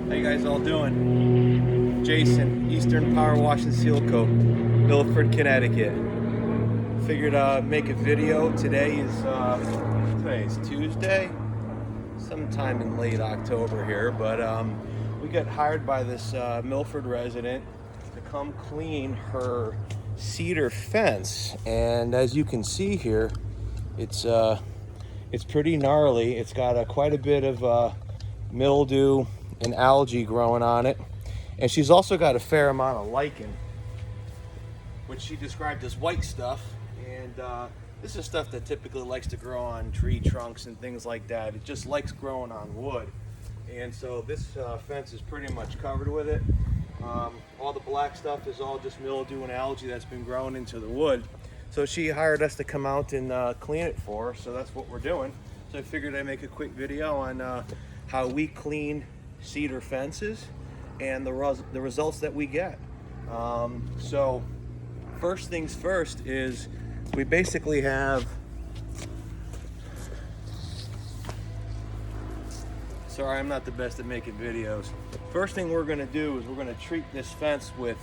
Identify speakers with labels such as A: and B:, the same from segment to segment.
A: How you guys all doing? Jason, Eastern Power Wash and Seal Coat, Milford, Connecticut. Figured make a video. Today's Tuesday, sometime in late October here, but we got hired by this Milford resident to come clean her cedar fence, and as you can see here, it's pretty gnarly. It's got quite a bit of mildew and algae growing on it, and she's also got a fair amount of lichen, which she described as white stuff. And this is stuff that typically likes to grow on tree trunks and things like that. It just likes growing on wood, and so this fence is pretty much covered with it. All the black stuff is all just mildew and algae that's been growing into the wood. So she hired us to come out and clean it for her, so that's what we're doing. So I figured I'd make a quick video on how we clean cedar fences and the results that we get. So first things first is we basically have, sorry, I'm not the best at making videos. First thing we're going to do is we're going to treat this fence with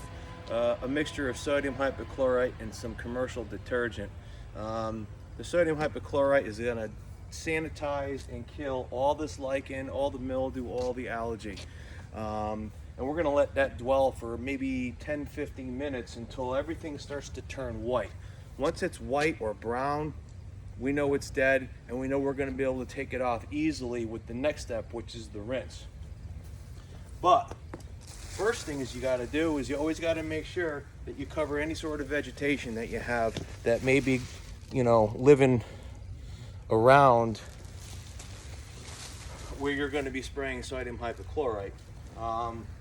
A: a mixture of sodium hypochlorite and some commercial detergent. The sodium hypochlorite is going to sanitize and kill all this lichen, all the mildew, all the algae. And we're going to let that dwell for maybe 10-15 minutes until everything starts to turn white. Once it's white or brown, we know it's dead, and we know we're going to be able to take it off easily with the next step, which is the rinse. But first thing is you got to do is you always got to make sure that you cover any sort of vegetation that you have that may be, living around where you're going to be spraying sodium hypochlorite.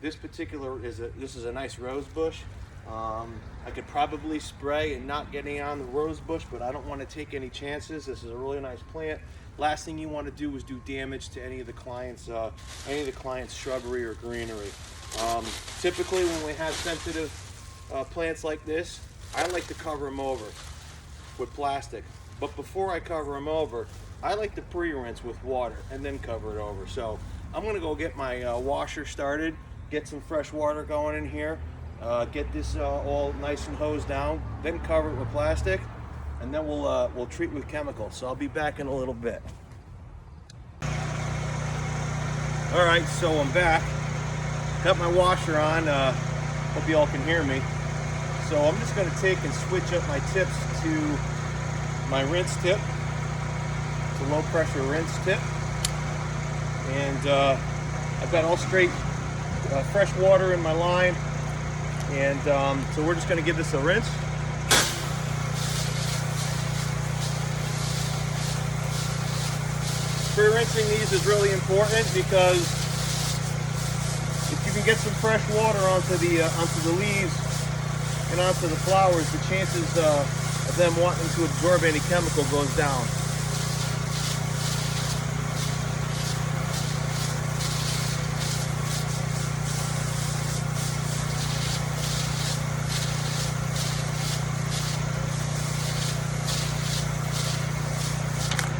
A: This is a nice rose bush. I could probably spray and not getting on the rose bush, but I don't want to take any chances. This is a really nice plant. Last thing you want to do is do damage to any of the clients' shrubbery or greenery. Typically, when we have sensitive plants like this, I like to cover them over with plastic. But before I cover them over, I like to pre-rinse with water and then cover it over. So I'm going to go get my washer started, get some fresh water going in here, get this all nice and hosed down, then cover it with plastic, and then we'll treat with chemicals. So I'll be back in a little bit. All right, so I'm back. Got my washer on. Hope you all can hear me. So I'm just going to take and switch up my tips to my rinse tip. It's a low pressure rinse tip. And I've got all straight fresh water in my line. And so we're just going to give this a rinse. Pre-rinsing these is really important because if you can get some fresh water onto the leaves and onto the flowers, the chances of them wanting to absorb any chemical goes down.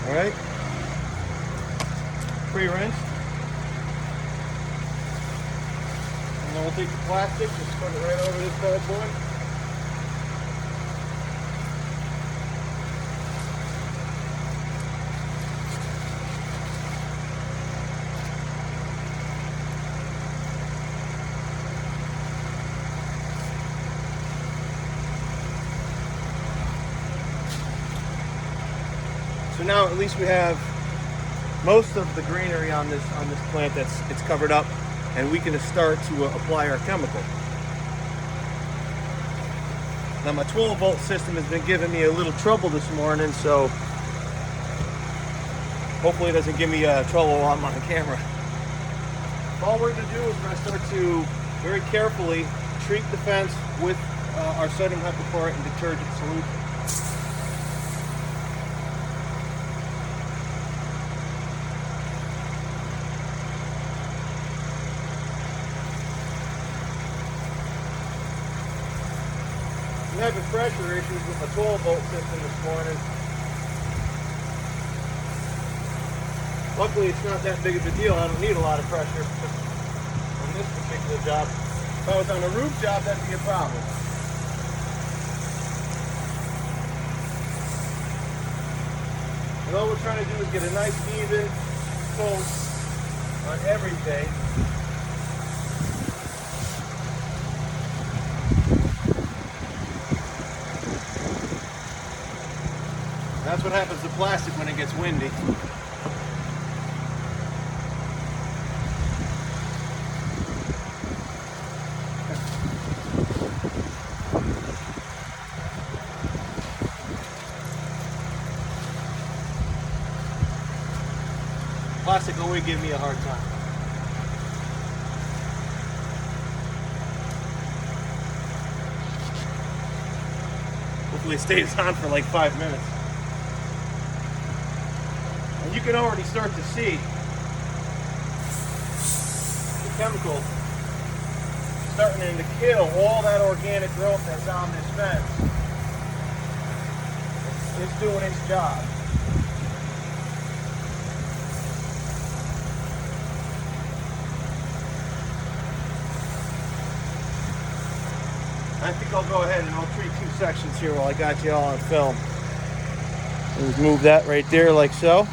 A: All right, pre-rinsed. And then we'll take the plastic, just put it right over this bad boy. So now at least we have most of the greenery on this plant it's covered up, and we can start to apply our chemical. Now my 12-volt system has been giving me a little trouble this morning, so hopefully it doesn't give me trouble while I'm on camera. All we're going to do is we're going to start to very carefully treat the fence with our sodium hypochlorite and detergent solution. I'm having pressure issues with my 12-volt system this morning. Luckily, it's not that big of a deal. I don't need a lot of pressure. on this particular job. If I was on a roof job, that'd be a problem. And all we're trying to do is get a nice even coat on everything. That's what happens to plastic when it gets windy. Plastic always gives me a hard time. Hopefully it stays on for like 5 minutes. And you can already start to see the chemical starting to kill all that organic growth that's on this fence. It's doing its job. I think I'll go ahead and I'll treat 2 sections here while I got you all on film. Let's move that right there like so.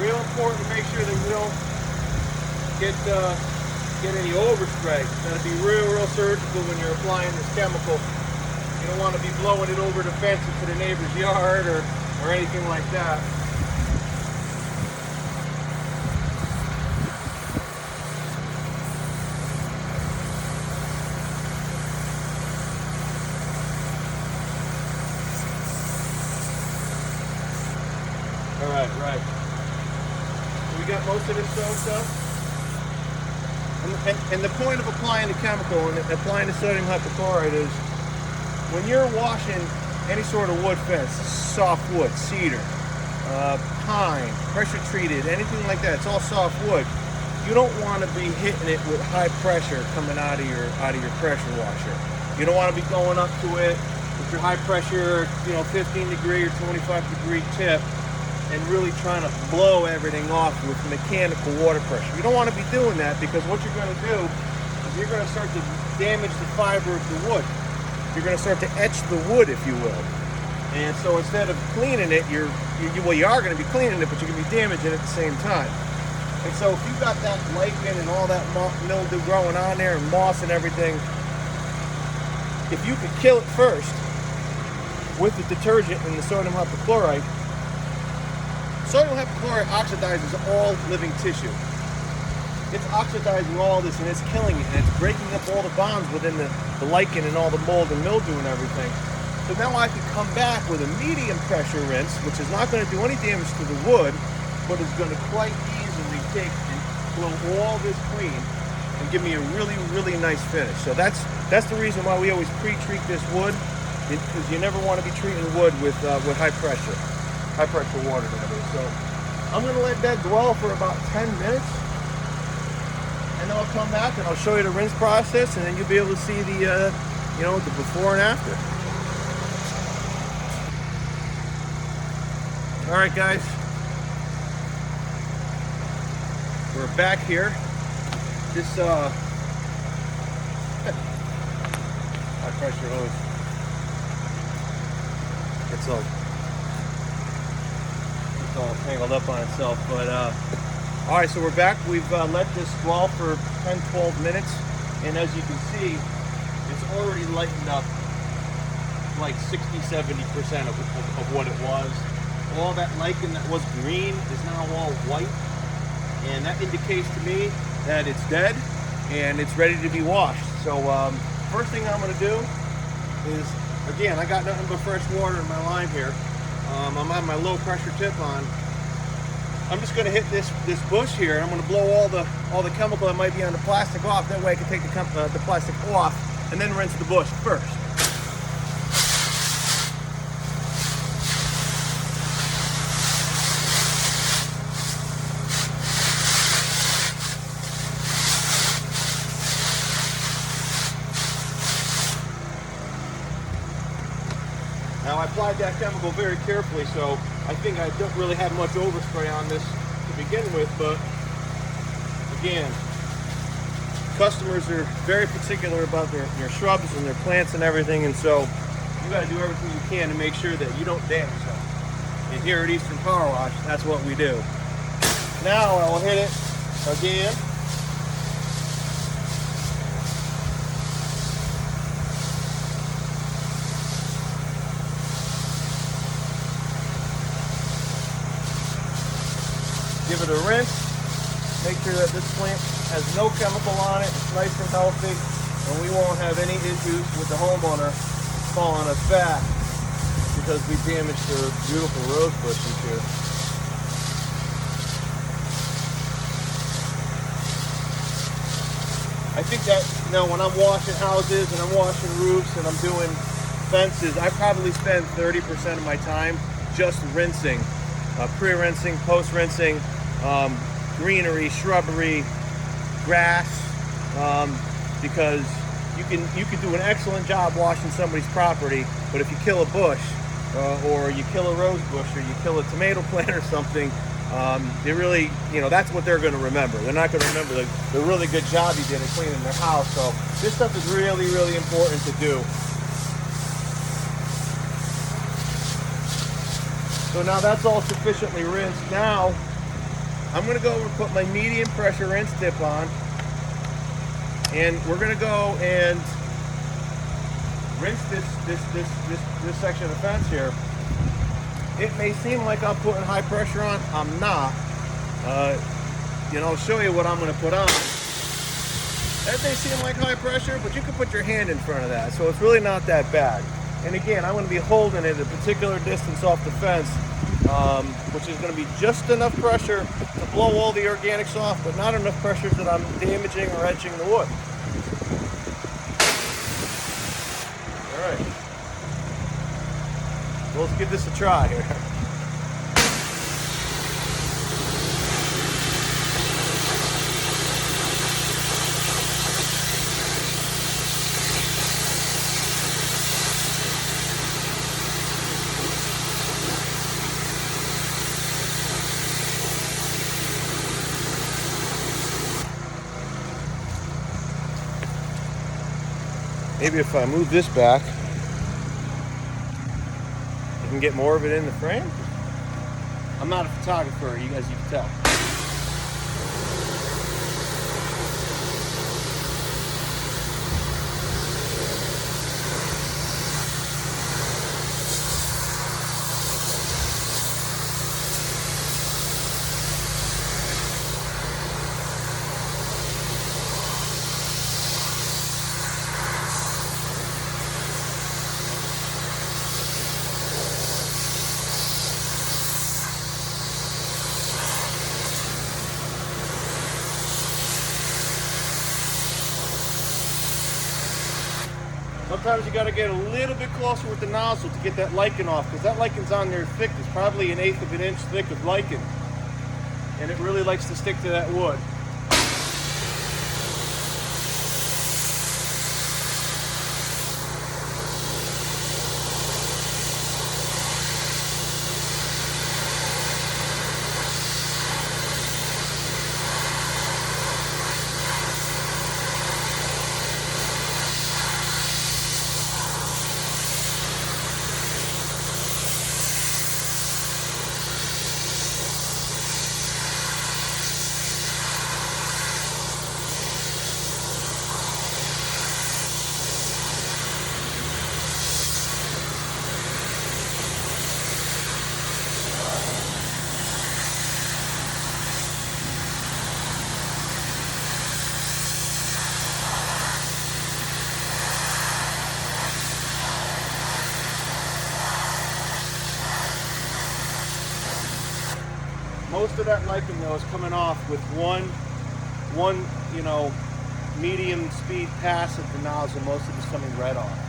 A: Real important to make sure that we don't get any overspray. You got to be real surgical when you're applying this chemical. You don't want to be blowing it over the fence into the neighbor's yard or anything like that. Right. We got most of this soaked up. And the point of applying the chemical and applying the sodium hypochlorite is when you're washing any sort of wood fence, soft wood, cedar, pine, pressure treated, anything like that, it's all soft wood. You don't want to be hitting it with high pressure coming out of your pressure washer. You don't want to be going up to it with your high pressure, 15 degree or 25 degree tip and really trying to blow everything off with mechanical water pressure. You don't want to be doing that, because what you're going to do is you're going to start to damage the fiber of the wood. You're going to start to etch the wood, if you will. And so instead of cleaning it, you are going to be cleaning it, but you're going to be damaging it at the same time. And so if you've got that lichen and all that mildew growing on there and moss and everything, if you could kill it first with the detergent and the sodium hypochlorite, sodium hypochlorite oxidizes all living tissue. It's oxidizing all this and it's killing it, and it's breaking up all the bonds within the lichen and all the mold and mildew and everything. So now I could come back with a medium pressure rinse, which is not going to do any damage to the wood, but is going to quite easily take and blow all this clean and give me a really nice finish. So that's the reason why we always pre-treat this wood, because you never want to be treating wood with high pressure water. So I'm going to let that dwell for about 10 minutes, and then I'll come back and I'll show you the rinse process, and then you'll be able to see the the before and after. All right, guys, we're back here. This high pressure hose. It's all tangled up on itself, but all right, so we're back. We've let this dwell for 10-12 minutes, and as you can see, it's already lightened up like 60-70% of what it was. All that lichen that was green is now all white, and that indicates to me that it's dead and it's ready to be washed. So first thing I'm going to do is, again, I got nothing but fresh water in my line here. I'm on my low pressure tip on. I'm just going to hit this bush here, and I'm going to blow all the chemical that might be on the plastic off. That way I can take the plastic off and then rinse the bush first. Now I applied that chemical very carefully, so I think I don't really have much overspray on this to begin with, but again, customers are very particular about their shrubs and their plants and everything, and so you got to do everything you can to make sure that you don't damage them. And here at Eastern Power Wash, that's what we do. Now I will hit it again. Give it a rinse. Make sure that this plant has no chemical on it. It's nice and healthy, and we won't have any issues with the homeowner calling us back because we damaged their beautiful rose bushes here. I think that, you know, when I'm washing houses and I'm washing roofs and I'm doing fences, I probably spend 30% of my time just rinsing, pre-rinsing, post-rinsing, greenery, shrubbery, grass, because you can do an excellent job washing somebody's property, but if you kill a bush, or you kill a rose bush, or you kill a tomato plant or something, they really, you know, that's what they're going to remember. They're not going to remember the really good job you did in cleaning their house. So this stuff is really, really important to do. So now that's all sufficiently rinsed. Now I'm going to go over and put my medium pressure rinse tip on, and we're going to go and rinse this section of the fence here. It may seem like I'm putting high pressure on. I'm not. You know, I'll show you what I'm going to put on. That may seem like high pressure, but you can put your hand in front of that, so it's really not that bad. And again, I'm going to be holding it a particular distance off the fence, which is going to be just enough pressure to blow all the organics off, but not enough pressure that I'm damaging or etching the wood. All right. So let's give this a try here. Maybe if I move this back, you can get more of it in the frame. I'm not a photographer, you guys, you can tell. Sometimes you got to get a little bit closer with the nozzle to get that lichen off, because that lichen's on there thick. It's probably 1/8 of an inch thick of lichen, and it really likes to stick to that wood. Most of that lichen though is coming off with one you know, medium speed pass of the nozzle. Most of it's coming right off.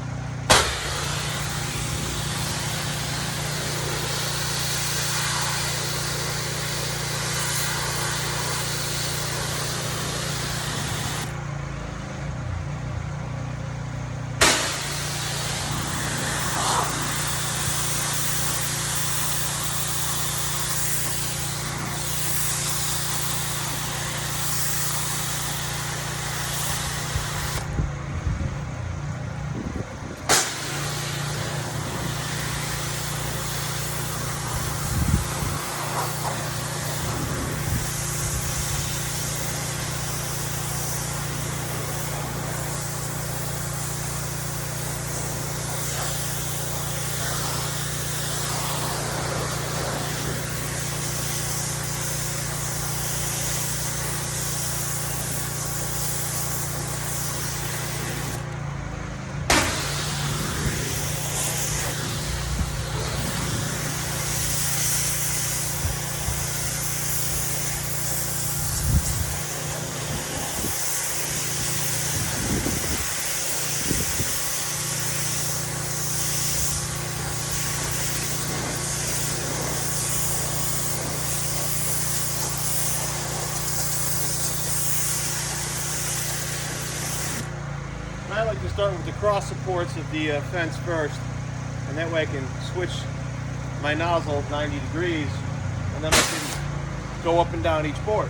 A: like to start with the cross supports of the fence first, and that way I can switch my nozzle 90 degrees, and then I can go up and down each board.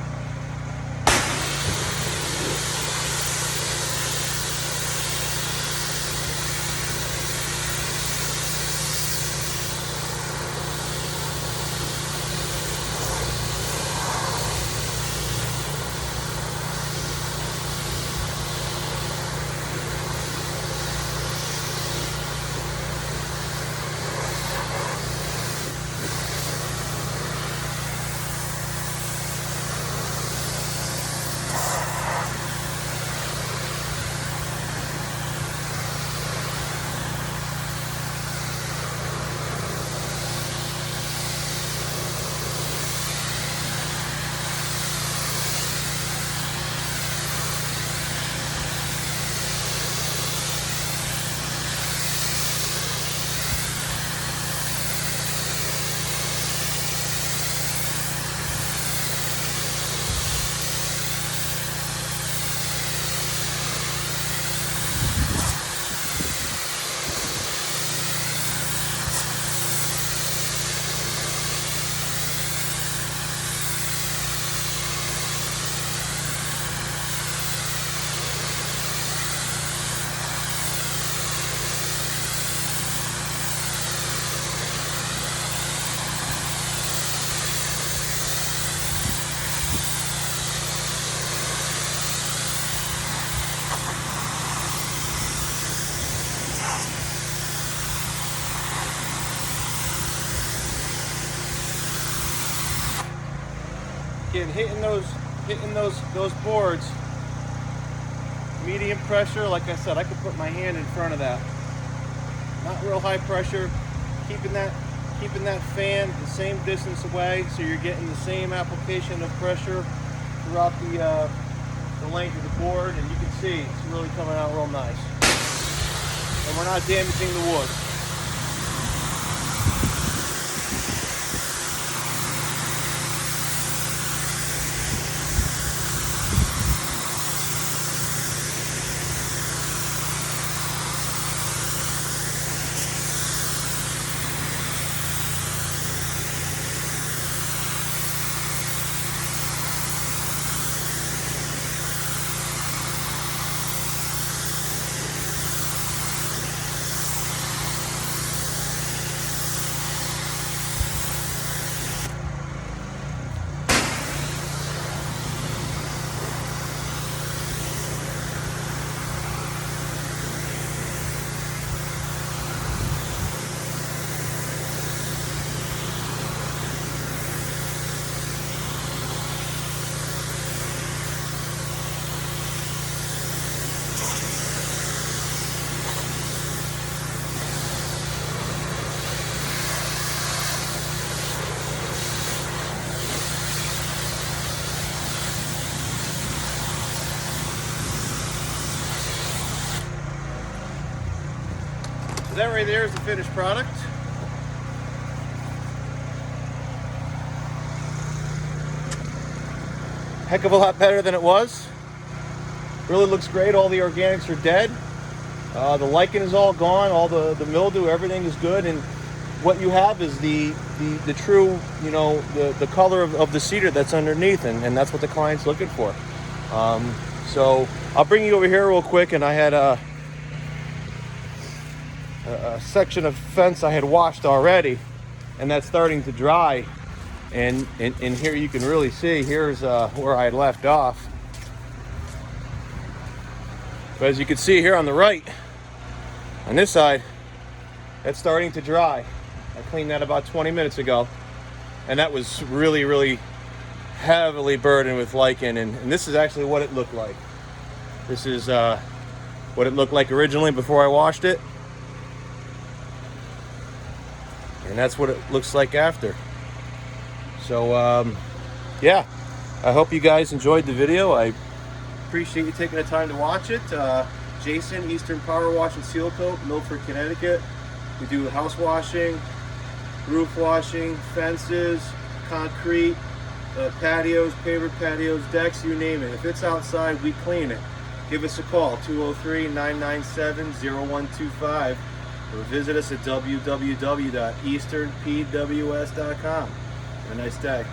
A: Again, hitting those boards, medium pressure. Like I said, I could put my hand in front of that. Not real high pressure. Keeping that fan the same distance away, so you're getting the same application of pressure throughout the length of the board, and you can see it's really coming out real nice. And we're not damaging the wood. That right there is the finished product. Heck of a lot better than it was. Really looks great. All the organics are dead. The lichen is all gone. All the mildew, everything is good. And what you have is the true, you know, the color of the cedar that's underneath, and that's what the client's looking for. So I'll bring you over here real quick, and I had a section of fence I had washed already, and that's starting to dry, and here you can really see here's where I had left off. But as you can see here on the right, on this side, that's starting to dry. I cleaned that about 20 minutes ago, and that was really heavily burdened with lichen, and this is actually what it looked like. This is what it looked like originally before I washed it. And that's what it looks like after. So, yeah, I hope you guys enjoyed the video. I appreciate you taking the time to watch it. Jason, Eastern Power Wash and Seal Coat, Milford, Connecticut. We do house washing, roof washing, fences, concrete, patios, paver patios, decks, you name it. If it's outside, we clean it. give us a call, 203-997-0125, or visit us at www.easternpws.com. Have a nice day.